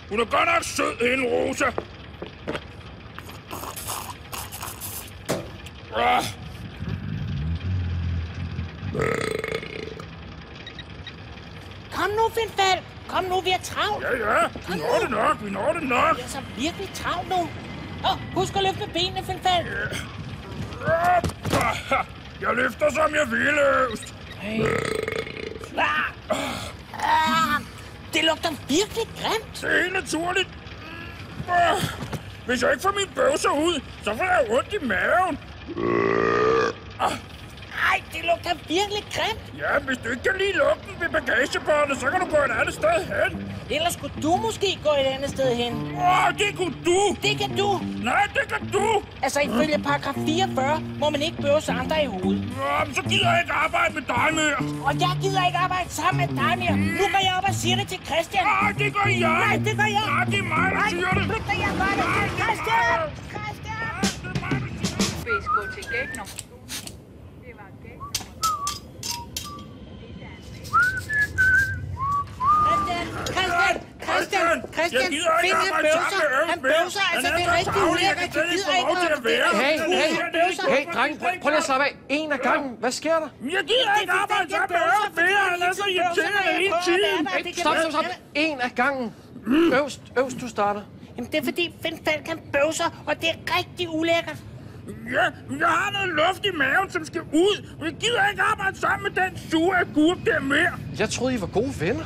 Hun er godt nok sød, hende Rosa. Kom nu, Finfald. Kom nu, vi er travlt. Ja, vi når det nok. Vi er så virkelig travlt nu. Husk at løfte benene, Finfald. Jeg løfter, som jeg ville, Øst. Det lugter virkelig grimt. Det er helt naturligt. Hvis jeg ikke får mine bøvser ud, så får jeg ondt i maven. Ej, det lugter virkelig grimt. Ja, hvis du ikke kan lide lugten ved bagagebåndet, så kan du gå et andet sted hen. Ellers skulle du måske gå et andet sted hen. Det kunne du. Det kan du. Nej, det kan du. Altså, ifølge paragraf 44 må man ikke bøvse andre i hovedet. Men så gider jeg ikke arbejde med dig mere. Og jeg gider ikke arbejde sammen med dig mere. Nu går jeg op og siger det til Christian. Det gør jeg. Nej, det gør jeg. Nej, det er mig, der siger det. Nej, jeg gør det. Christian! Christian! Please go to gate number 2. Christian, find en bøvser. Han bøvser, altså det er rigtig ulækkert. De gider ikke Hey, dreng, prøv lige at slappe af. En af gangen. Hvad sker der? Jeg gider ikke arbejde sammen med Øst mere. Han er så irriterende hele tiden. Stop. En af gangen. Øvst, du starter. Jamen, det er fordi Finfald kan bøvser, og det er rigtig ulækkert. Ja, jeg har noget luft i maven, som skal ud. Jeg gider ikke arbejde sammen med den sure agurk der mere. Jeg troede, I var gode venner.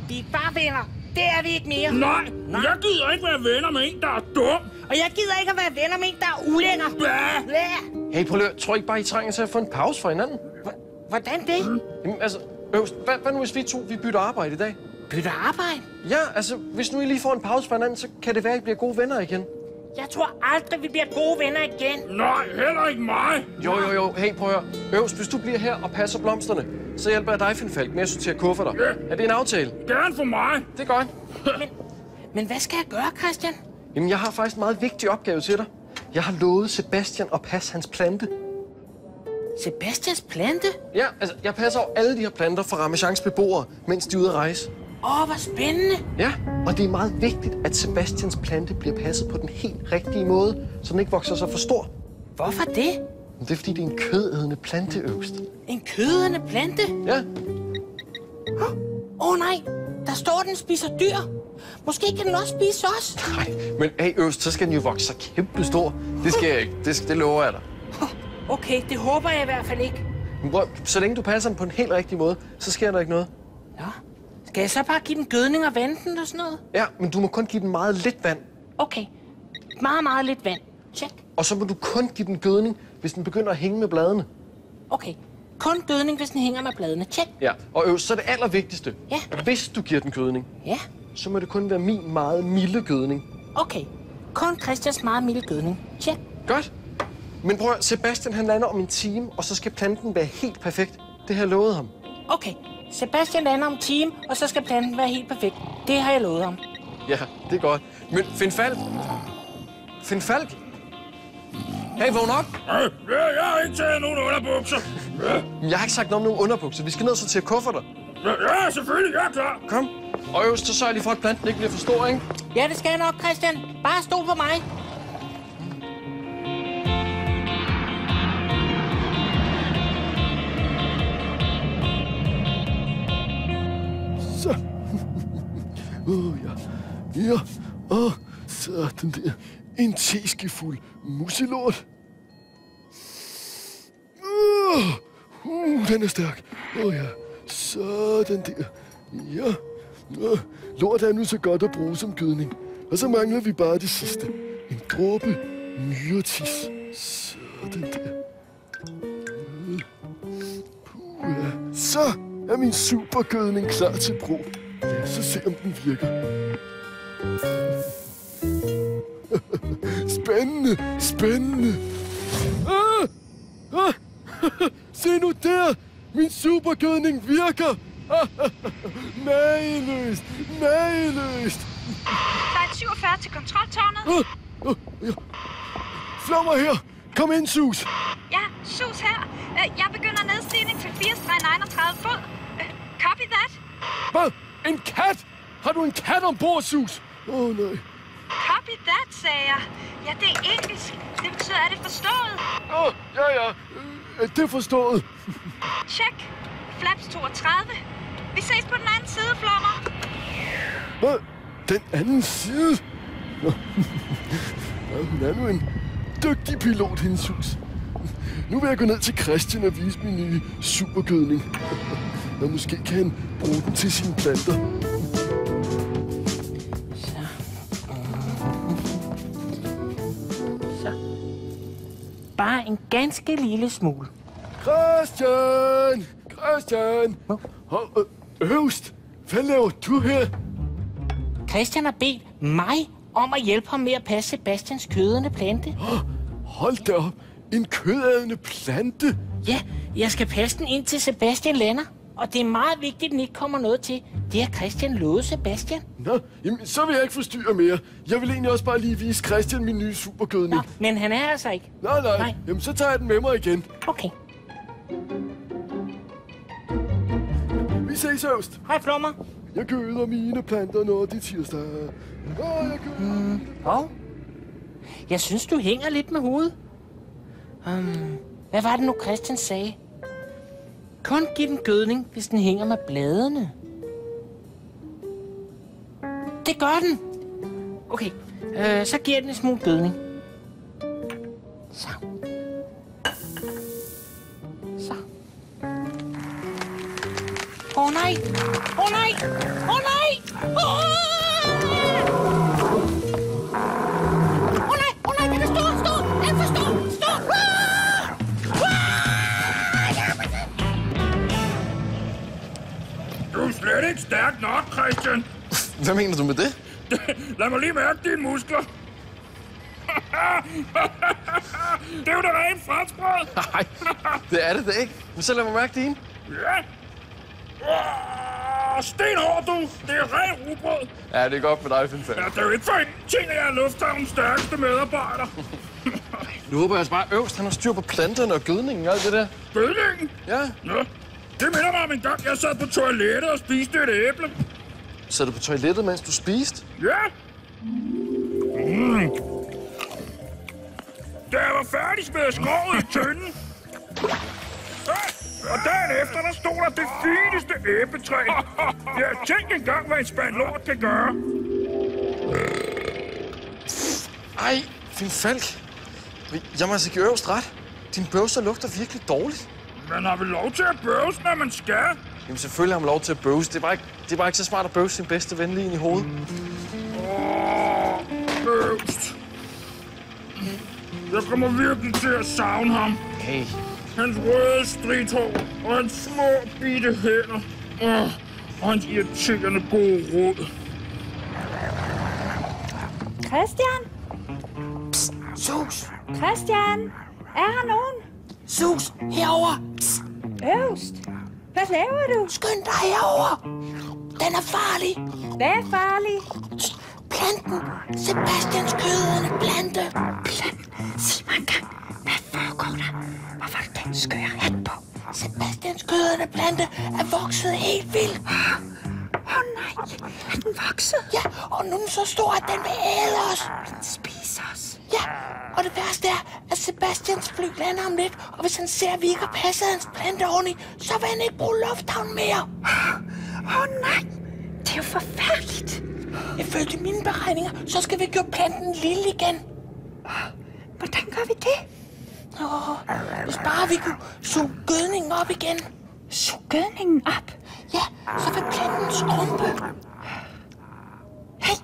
Vi er bare venner. Det er vi ikke mere. Nej, jeg gider ikke være venner med en, der er dum. Og jeg gider ikke at være venner med en, der er ulækker. Hey, prøv lige, tror I ikke bare, I trænger til at få en pause for hinanden? Hvordan det? Jamen, altså, Øvst, hvad nu hvis vi to bytter arbejde i dag? Bytter arbejde? Ja, altså, hvis nu I lige får en pause for hinanden, så kan det være, I bliver gode venner igen. Jeg tror aldrig, vi bliver gode venner igen. Nej, heller ikke mig. Jo. Hey, prøv at høre. Øvst, hvis du bliver her og passer blomsterne, så hjælper jeg dig, Finfald, med at sortere kufferter. Ja. Er det en aftale? Gerne for mig. Det er godt. Men hvad skal jeg gøre, Christian? Jamen, jeg har faktisk en meget vigtig opgave til dig. Jeg har lovet Sebastian at passe hans plante. Sebastians plante? Ja, altså, jeg passer over alle de her planter for Ramachans beboere, mens de er ude at rejse. Hvor spændende. Ja, og det er meget vigtigt, at Sebastians plante bliver passet på den helt rigtige måde, så den ikke vokser sig for stor. Hvorfor det? Det er, fordi det er en kødædende plante, Øvst. En kødædende plante? Ja. Nej, der står, den spiser dyr. Måske kan den også spise os. Nej, men hey, Øvst, så skal den jo vokse sig kæmpe stor. Det skal jeg ikke. Det lover jeg dig. Okay, det håber jeg i hvert fald ikke. Men så længe du passer den på en helt rigtig måde, så sker der ikke noget. Ja. Skal jeg så bare give den gødning og vande den og sådan noget? Ja, men du må kun give den meget lidt vand. Okay. Meget lidt vand. Check. Og så må du kun give den gødning, hvis den begynder at hænge med bladene. Okay. Kun gødning, hvis den hænger med bladene. Check. Ja, og Øvst, så er det allervigtigste. Ja. Hvis du giver den gødning, ja, så må det kun være min meget milde gødning. Okay. Kun Christians meget milde gødning. Check. Godt. Men prøv at, Sebastian han lander om en time, og så skal planten være helt perfekt. Det har jeg lovet ham. Okay. Sebastian lander om en time, og så skal planten være helt perfekt. Det har jeg lovet ham. Ja, det er godt. Men Finfald? Hey, vågn op! Jeg har ikke taget nogen underbukser. Jeg har ikke sagt noget om nogen underbukser. Vi skal ned og sortere kufferter. Ja, selvfølgelig. Jeg er klar. Kom. Og Øvst, så sørg lige for, at planten ikke bliver for stor, ikke? Ja, det skal jeg nok, Christian. Bare stol på mig. Så. Ja. Så den der. En teskefuld muselort. Den er stærk. Ja. Sådan der. Ja. Lort er nu så godt at bruge som gødning. Og så mangler vi bare det sidste. En dråbe myretis. Sådan der. Ja. Så er min supergødning klar til brug. Lad os se, om den virker. Spændende. Se nu der! Min supergødning virker! Mageløst! Der er 47 til kontroltårnet. Flå mig her! Kom ind, Sus! Ja, Sus her. Jeg begynder nedstigning til 4-39 fod. Copy that. Hvad? En kat? Har du en kat ombord, Sus? Nej. Copy that, sagde jeg. Ja, det er engelsk. Det betyder, at det forstået. Ja. Det er forstået. Check. Flaps 32. Vi ses på den anden side, Flommer. Hvad? Den anden side? Nå. Ja, hun er nu en dygtig pilot, hendes Sus. Nu vil jeg gå ned til Christian og vise min nye supergødning. Og måske kan han bruge den til sine planter. Så. Bare en ganske lille smule. Christian! Øvst, hvad laver du her? Christian har bedt mig om at hjælpe ham med at passe Sebastians kødende plante. Hold da op. En kødædende plante? Ja, jeg skal passe den ind til Sebastian lander. Og det er meget vigtigt, at den ikke kommer noget til. Det har Christian lovet Sebastian. Nå, jamen, så vil jeg ikke forstyrre mere. Jeg vil egentlig også bare lige vise Christian min nye supergødning. Nå, men han er altså ikke. Nej. Jamen, så tager jeg den med mig igen. Okay. Vi ses, Øvst. Hej, Flommer. Jeg gøder mine planter, når det er tirsdag. Jeg synes, du hænger lidt med hovedet. Hvad var det nu, Christian sagde? Kun giv den gødning, hvis den hænger med bladene. Det gør den. Okay, så giver jeg den en smule gødning. Så. Åh nej! Åh nej! Åh nej! Åh nej, den er stor! Den er for stor! Du er slet ikke stærk nok, Christian. Hvad mener du med det? Lad mig lige mærke dine muskler. Det er jo det rene franskbrød. Nej, det er det da ikke. Men så lad mig mærke dine. Ja. Stenhård, du. Det er rent rugbrød. Ja, det er godt med dig, Finfald. Ja, det er jo ikke for ingenting, at jeg er lufthavnens stærkeste medarbejder. Nu håber jeg altså bare, Øvst, han har styr på planterne og gødningen og alt det der. Gødningen? Ja. Nå, det minder mig om en gang, jeg sad på toilettet og spiste et æble. Sad du på toilettet, mens du spiste? Ja. Da jeg var færdig, smed jeg skroget i tønden. Og dagen efter, der stod der det fineste æbletræ. Jeg tænkte engang, hvad en spand lort kan gøre. Ej, Finfald. Jeg må altså give Øvst ret. Din bøvser lugter virkelig dårligt. Man har vel lov til at bøvse, når man skal. Jamen selvfølgelig har man lov til at bøvse. Det er bare ikke så smart at bøvse sin bedste ven lige ind i hovedet. Bøvst. Jeg kommer virkelig til at savne ham. Hey. Hans røde strithår og hans små bitte hænder. Og hans irriterende gode råd. Christian? Psst, Sus! Christian? Er her nogen? Sus, herover! Psst. Øvst. Hvad laver du? Skynd dig herover! Den er farlig! Hvad er farlig? Planten! Sebastians kødende plante! Sig mig engang. Hvad foregår der? Hvorfor har du den skøre hat på? Sebastians kødende plante er vokset helt vildt. Nej, er den vokset? Ja, og nu er den så stor, at den vil æde os. Den spiser os. Ja, og det værste er, at Sebastians fly lander om lidt, og hvis han ser, at vi ikke har passet hans plante ordentligt, så vil han ikke bruge lufthavnen mere. Nej, det er jo forfærdeligt. Ifølge mine beregninger, så skal vi gøre planten lille igen. Hvordan gør vi det? Hvis bare vi kunne suge gødningen op igen. Sug gødningen op? Ja, så vil planten skrumpe. Hey,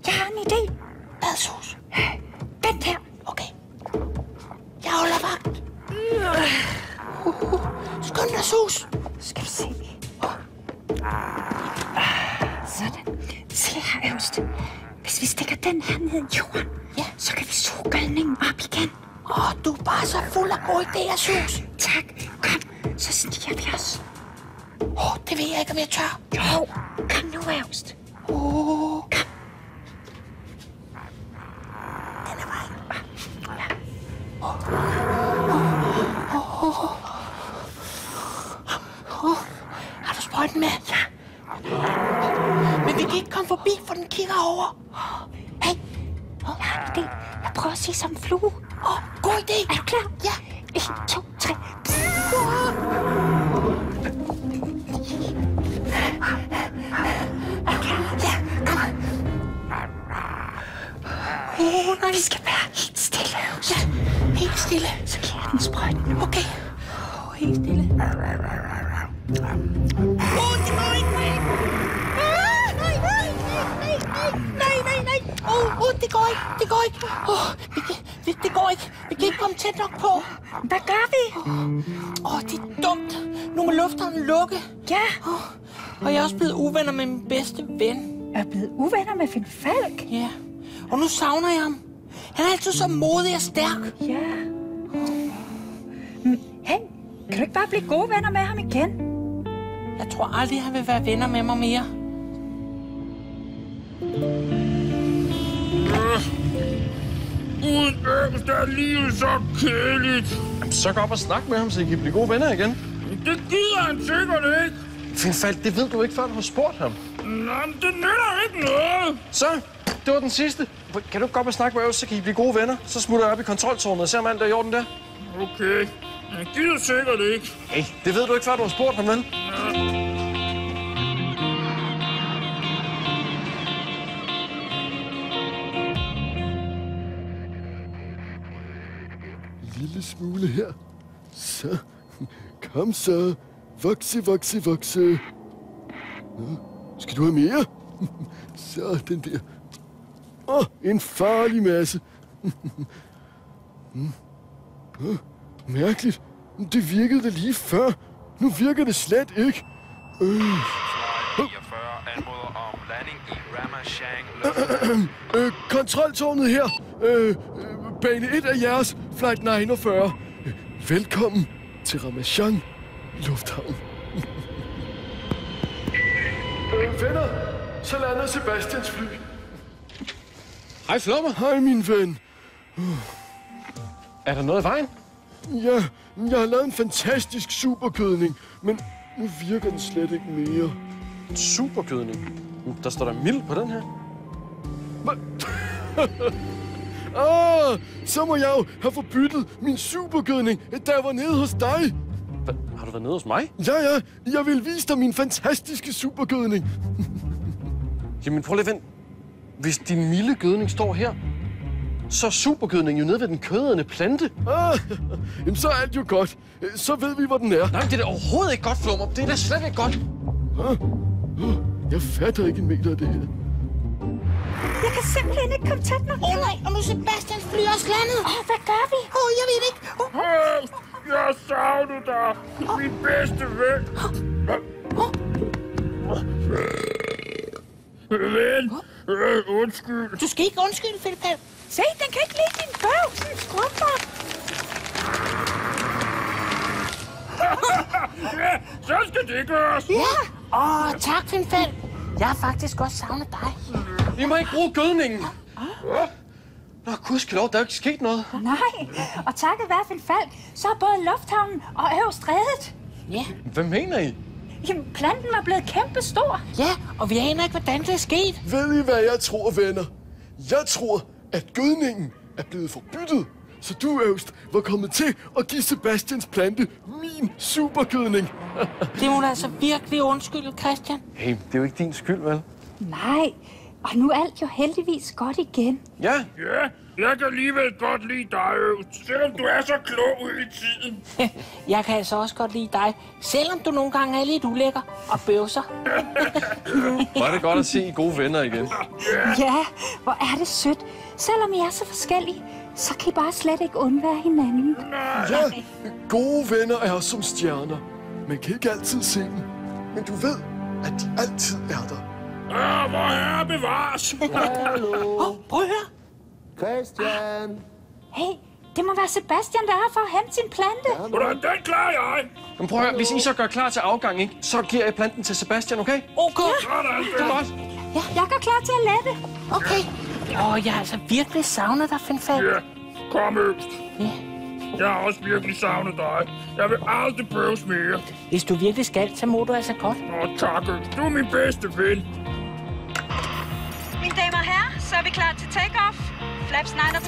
jeg har en idé. Hvad, Sus? Vent her. Okay. Jeg holder vagt. Skynd dig, Sus. Skal du se. Sådan. Se her, Øvst. Hvis vi stikker den her ned i jorden, ja, så kan vi suge gødningen op igen. Du er bare så fuld af gode idéer, Sus. Tak. Kom, så stiger vi os. Det ved jeg ikke, om jeg tør. Jo, kom nu, Øvst. Kom. Den er vej. Har du sprøjten med? Ja. Men Vi kan ikke komme forbi, for den kigger over. Hey. Jeg har en idé. Jeg prøver at sige som en flue. God idé. Er du klar? Ja. 1, 2, 3. Nej. Vi skal være helt stille. Ja, helt stille. Så giver jeg den sprøjten. Okay. Helt stille. Det går ikke. Nej. Det går ikke. Det går ikke. Det går ikke. Vi kan ikke komme tæt nok på. Hvad gør vi? Det er dumt. Nu må lufthavnen lukke. Ja. Og jeg er også blevet uvenner med min bedste ven. Jeg er blevet uvenner med Finn Falk. Ja. Og nu savner jeg ham. Han er altid så modig og stærk. Ja. Hey, kan du ikke bare blive gode venner med ham igen? Jeg tror aldrig, han vil være venner med mig mere. Uden Ernst er livet så kedeligt. Jamen, så gå op og snak med ham, så I kan blive gode venner igen. Det gider han sikkert ikke. Finn Falk, det ved du ikke, før du har spurgt ham. Nå, men det nytter ikke noget. Så, det var den sidste. Kan du ikke gå op og snakke med Øvs, så kan I blive gode venner? Så smutter jeg op i kontroltårnet og ser, om alt er i orden der. Okay, han gider sikkert ikke. Hey, det ved du ikke, før du har spurgt ham, vel? Lille smule her. Så. Kom så. Vokse. Nå, skal du have mere? Så, den der. En farlig masse. Mærkeligt. Det virkede da lige før. Nu virker det slet ikke. 49 anmoder om landing i Ramachang. Kontroltårnet her. Bane 1 af jeres, flight 49. Velkommen til Ramachang Lufthavn. Venner, så lander Sebastians fly. Hej, Flummer. Hej, min ven. Er der noget i vejen? Ja, jeg har lavet en fantastisk superkødning, men nu virker den slet ikke mere. Superkødning. Der står der mild på den her. Så må jeg jo have forbyttet min superkødning, da jeg var nede hos dig. Har du været nede hos mig? Ja, jeg vil vise dig min fantastiske superkødning. Jamen, prøv lige at vente. Hvis din milde gødning står her, så er supergødningen jo nede ved den kødende plante. Jamen, så er alt jo godt. Så ved vi, hvor den er. Nej, det er da overhovedet ikke godt, Flummer. Det er da slet ikke godt. Jeg fatter ikke en meter af det her. Jeg kan simpelthen ikke komme tæt nok. Nej, og nu er Sebastians fly også landet. Hvad gør vi? Jeg ved det ikke. Jeg savner dig, min bedste ven. Ven, undskyld. Du skal ikke undskylde, Finn Falk. Se, den kan ikke lide din bøv. Sådan en strømper. Ja, så skal det gøres. Ja. Tak, Finn Falk. Jeg har faktisk også savnet dig. I må ikke bruge gødningen. Nå, gudskelov, der er ikke sket noget. Nej, og takket være Finn Falk, så er både lufthavnen og Øvst reddet. Ja. Hvad mener I? Jamen, planten var blevet kæmpe stor. Ja, og vi aner ikke, hvordan det er sket. Ved I, hvad jeg tror, venner? Jeg tror, at gødningen er blevet forbyttet. Så du, Øvst, var kommet til at give Sebastians plante min supergødning. Det må du altså virkelig undskylde, Christian. Hey, det er jo ikke din skyld, vel? Nej, og nu er alt jo heldigvis godt igen. Ja. Ja, jeg kan alligevel godt lide dig, Øvst, selvom du er så klog hele tiden. Jeg kan altså også godt lide dig, selvom du nogle gange er lidt ulækker og bøvser. Var det godt at se I gode venner igen. Ja, hvor er det sødt. Selvom I er så forskellige, så kan I bare slet ikke undvære hinanden. Ja, gode venner er som stjerner. Man kan ikke altid se dem, men du ved, at de altid er der. Hvor herre bevares. Prøv at høre. Christian! Hey, det må være Sebastian, der er for at hente sin plante. Hvordan den klarer jeg? Men prøv at høre, hvis I så gør klar til afgang, ikke, så giver jeg planten til Sebastian, okay? Okay. Sådan Det er godt. Ja, jeg går klar til at lette. Okay. Jeg har altså virkelig savnet dig, Finn Falk. Ja, kom Øvst. Ja. Jeg har også virkelig savnet dig. Jeg vil aldrig bøves mere. Hvis du virkelig skal, så må du altså godt. Tak, Øvst. Du er min bedste ven. Mine damer og herrer, så er vi klar til take-off. Flaps 9